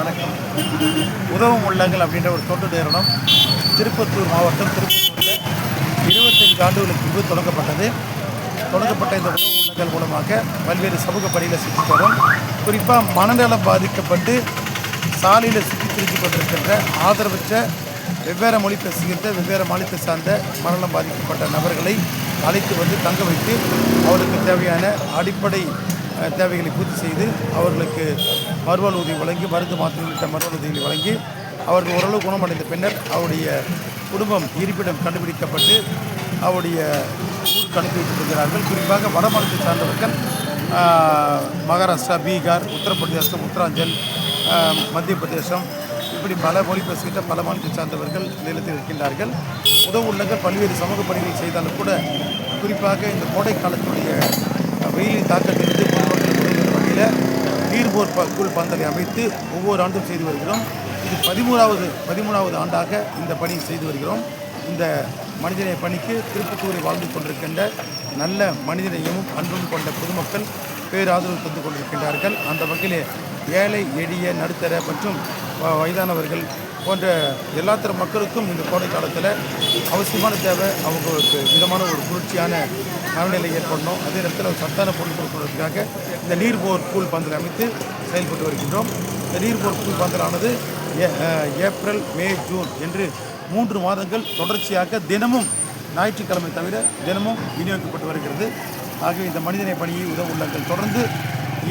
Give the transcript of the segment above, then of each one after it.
வணக்கம். உதவும் உள்ளங்கள் அப்படின்ற ஒரு தொண்டு நிறுவனம் திருப்பத்தூர் மாவட்டம் திருப்பத்தூரில் 25 ஆண்டுகளுக்கு முன்பு தொடங்கப்பட்டது. தொடங்கப்பட்ட இந்த உதவும் உள்ளங்கள் மூலமாக பல்வேறு சமூக பணிகளை செஞ்சுட்டு வரும். குறிப்பாக மனநலம் பாதிக்கப்பட்டு சாலையில் சுற்றி திரிஞ்சு கொண்டிருக்கின்ற ஆதரவற்ற வெவ்வேறு மொழி பேசுகின்ற வெவ்வேறு மாநிலத்தை சார்ந்த மனநலம் பாதிக்கப்பட்ட நபர்களை அழைத்து வந்து தங்க வைத்து அவருக்கு தேவையான அடிப்படை தேவைகளை பூர்த்தி செய்து அவர்களுக்கு மறுவாழ் உதவி வழங்கி மருந்து மாற்று உள்ளிட்ட மறுவாழ் உதவிகளை வழங்கி அவர்கள் ஓரளவு குணமடைந்த பின்னர் அவருடைய குடும்பம் இருப்பிடம் கண்டுபிடிக்கப்பட்டு அவருடைய ஊருக்கு அனுப்பி வைத்திருக்கிறார்கள். குறிப்பாக வட மாநிலத்தை சார்ந்தவர்கள் மகாராஷ்டிரா, பீகார், உத்தரப்பிரதேசம், உத்தராஞ்சல், மத்திய பிரதேசம் இப்படி பல மொழி பேசுகின்ற பல மாநிலத்தை சார்ந்தவர்கள் நிலத்தில் இருக்கின்றார்கள். உதவு உள்ளங்கள் பல்வேறு சமூக பணிகள் செய்தாலும் கூட குறிப்பாக இந்த கோடை காலத்துடைய வெயிலின் தாக்கத்திலிருந்து பொதுமக்களுக்கு உதவுகிற வகையில் நீர்போர் கூழ் பந்தலை அமைத்து ஒவ்வொரு ஆண்டும் செய்து வருகிறோம். இது 13வது ஆண்டாக இந்த பணி செய்து வருகிறோம். இந்த மனிதநேய பணிக்கு திருப்பத்தூரை வாழ்ந்து கொண்டிருக்கின்ற நல்ல மனிதநேயமும் அன்பும் கொண்ட பொதுமக்கள் பேராதரவு தந்து கொண்டிருக்கின்றார்கள். அந்த வகையில் ஏழை, எளிய, நடுத்தர மற்றும் வயதானவர்கள் போன்ற எல்லா தர மக்களுக்கும் இந்த கோடை காலத்தில் அவசியமான தேவை அவங்களுக்கு விதமான ஒரு குளிர்ச்சியான மனநிலை ஏற்படணும். அதே நேரத்தில் ஒரு சத்தான பொருள் கொடுப்பதற்காக இந்த நீர்போர் கூழ் பந்தல் அமைத்து செயல்பட்டு வருகின்றோம். இந்த நீர்போர் கூழ் பந்தலானது ஏப்ரல், மே, ஜூன் என்று 3 மாதங்கள் தொடர்ச்சியாக தினமும் ஞாயிற்றுக்கிழமை தவிர தினமும் விநியோகிக்கப்பட்டு வருகிறது. ஆகவே இந்த மனிதநேய பணியை உதவு உள்ளங்கள் தொடர்ந்து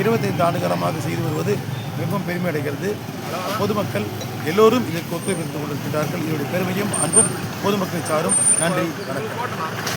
25 ஆண்டு காலமாக செய்து வருவது மிகவும் பெருமை அடைகிறது. பொதுமக்கள் எல்லோரும் இதற்கு ஒத்துழைப்பு கொண்டிருக்கிறார்கள். இதனுடைய பெருமையும் அன்பும் பொதுமக்களை சாரும். நன்றி, வணக்கம்.